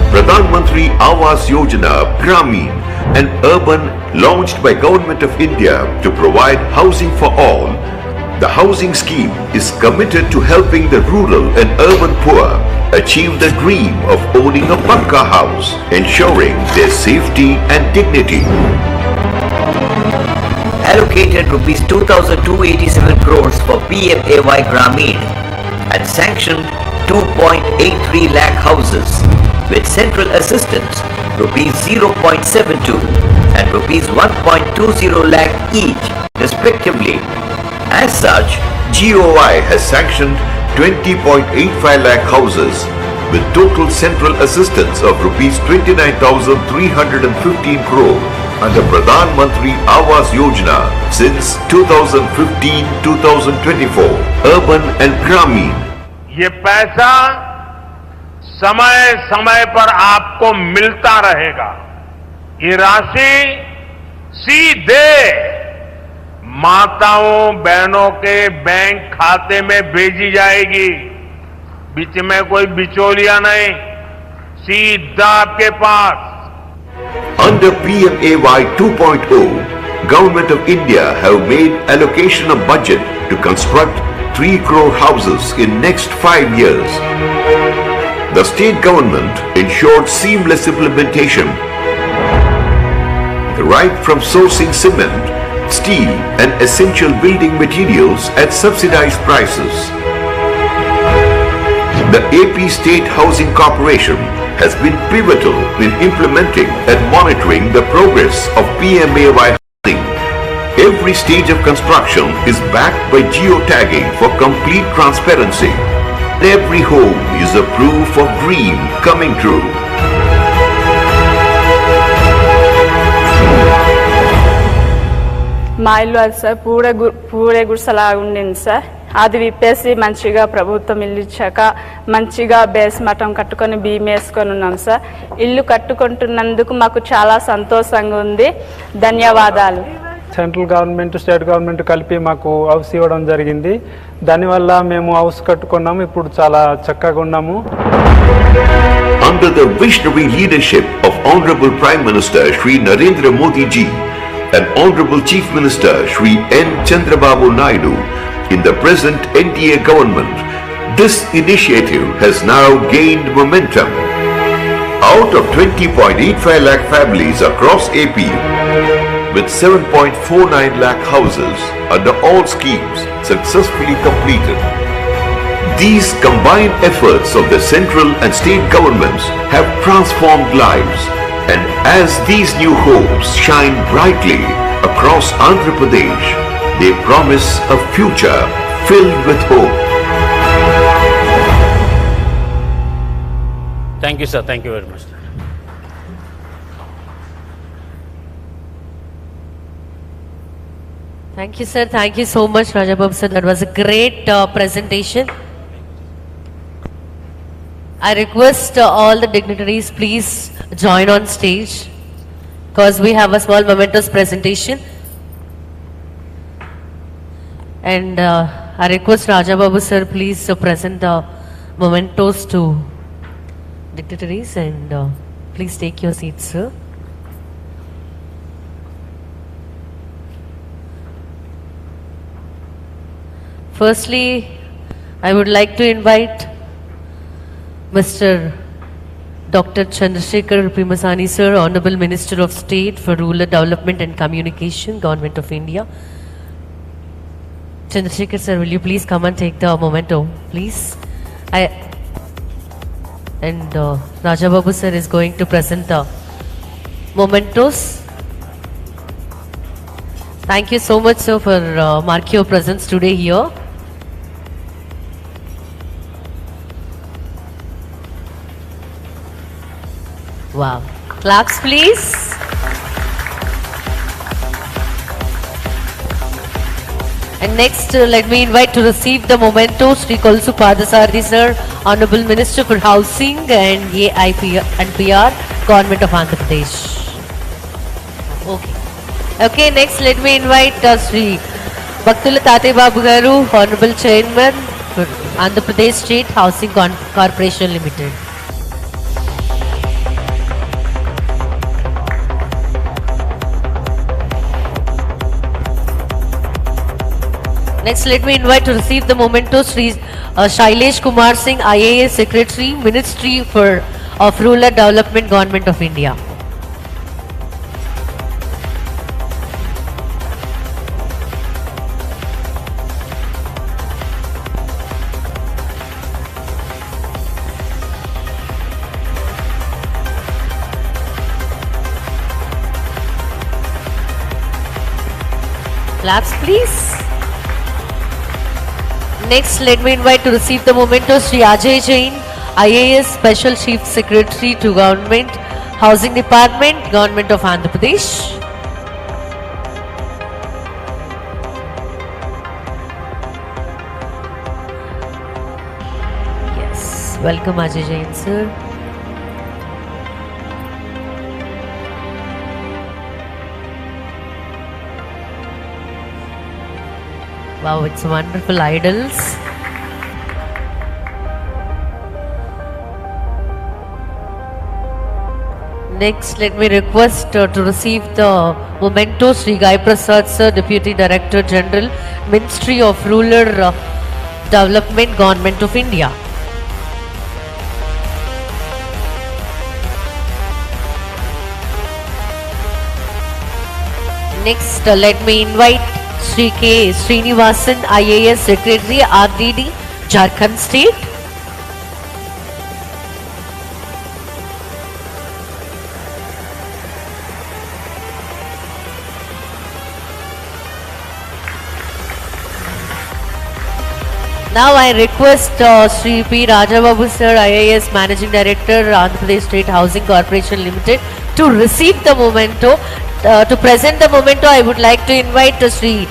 Pradhan Mantri AWAAS Yojana Gramin, an urban launched by Government of India to provide housing for all. The housing scheme is committed to helping the rural and urban poor achieve the dream of owning a pakka house, ensuring their safety and dignity. Allocated rupees 2,287 crores for PMAY Gramin and sanctioned 2.83 lakh houses with central assistance rupees 0.72 and rupees 1.20 lakh each respectively. As such, GOI has sanctioned 20.85 lakh houses with total central assistance of rupees 29,315 crore. under Pradhan Mantri AWAAS Yojana since 2015-2024, Urban and Gramin. ये पैसा समय समय पर आपको मिलता रहेगा। ये राशि सीधे माताओं बहनों के बैंक खाते में भेजी जाएगी। बीच में कोई बिचौलिया नहीं, सीधा आपके पास। Under PMAY 2.0, Government of India have made allocation of budget to construct 3 crore houses in next 5 years. The state government ensured seamless implementation, right from sourcing cement, steel and essential building materials at subsidized prices. The AP State Housing Corporation has been pivotal in implementing and monitoring the progress of PMAY housing. Every stage of construction is backed by geotagging for complete transparency. Every home is a proof of dream coming true. మా ఇల్లు అది sir పూరే గుడిసెలాగా ఉండింది sir. అది విప్పేసి మంచిగా ప్రభుత్వం ఇల్లు ఇచ్చాక మంచిగా బేస్ మఠం కట్టుకొని బియ్యం వేసుకొని ఉన్నాం సార్. ఇల్లు కట్టుకుంటున్నందుకు మాకు చాలా సంతోషంగా ఉంది. ధన్యవాదాలు. సెంట్రల్ గవర్నమెంట్ స్టేట్ గవర్నమెంట్ కలిపి మాకు హౌస్ ఇవ్వడం జరిగింది. దానివల్ల మేము హౌస్ కట్టుకున్నాము. ఇప్పుడు చాలా చక్కగా ఉన్నాము. Under the visionary leadership of Honorable Prime Minister Shri Narendra Modi ji and Honorable Chief Minister Shri N. Chandrababu Naidu in the present NDA government, this initiative has now gained momentum. Out of 20.85 lakh families across AP, with 7.49 lakh houses under all schemes successfully completed, these combined efforts of the central and state governments have transformed lives. And as these new homes shine brightly across Andhra Pradesh, they promise a future filled with hope. Thank you, sir. Thank you very much. Thank you, sir. Thank you so much, Rajababu sir. That was a great presentation. I request all the dignitaries, please join on stage because we have a small momentous presentation. And I request Rajababu sir, please present the mementos to dignitaries and please take your seats, sir. Firstly, I would like to invite Mr. Dr. Chandrasekhar Pimasani sir, Honorable Minister of State for Rural Development and Communication, Government of India. Chandrasekhar sir, will you please come and take the memento, please? Rajababu sir is going to present the mementos. Thank you so much, sir, for marking your presence today here. Wow. Claps, please. And next, let me invite to receive the memento Shri Kolsu Padasarthi sir, Honorable Minister for Housing and AIP and PR, Government of Andhra Pradesh. Okay, next let me invite Shri Bhaktula Tate Babu Garu, Honorable Chairman for Andhra Pradesh State Housing Corporation Limited. Next, let me invite to receive the memento Shri Shailesh Kumar Singh, IAS Secretary, Ministry of Rural Development, Government of India. Claps, please. Next, let me invite to receive the memento Shri Ajay Jain, IAS Special Chief Secretary to Government, Housing Department, Government of Andhra Pradesh. Welcome Ajay Jain sir. Wow, it's wonderful idols. Next, let me request to receive the memento Sri Gai Prasad sir, Deputy Director General, Ministry of Rural Development, Government of India. Next, let me invite Sri K. Srinivasan, IAS Secretary, RDD, Jharkhand State. Now I request Sri P. Rajababu sir, IAS Managing Director, Andhra Pradesh State Housing Corporation Limited, to receive the memento. To present the memento, I would like to invite Sri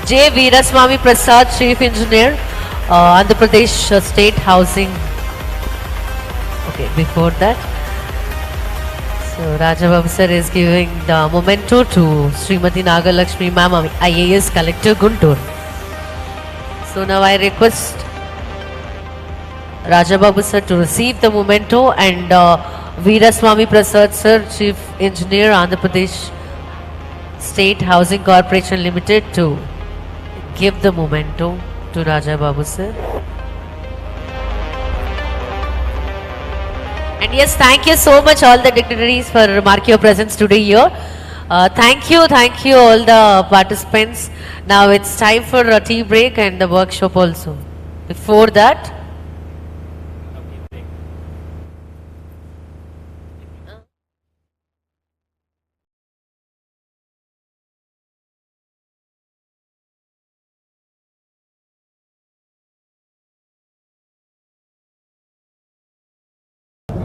J. Veeraswamy Prasad, Chief Engineer, Andhra Pradesh State Housing. Okay, before that, so Rajababu sir is giving the memento to Srimati Nagalakshmi Ma'am, IAS Collector, Guntur. So now I request Rajababu sir to receive the memento, and Veeraswamy Prasad sir, Chief Engineer, Andhra Pradesh State Housing Corporation Limited, to give the memento to Rajababu sir. And yes, thank you so much all the dignitaries for marking your presence today here. Thank you all the participants. Now it's time for a tea break and the workshop also. Before that,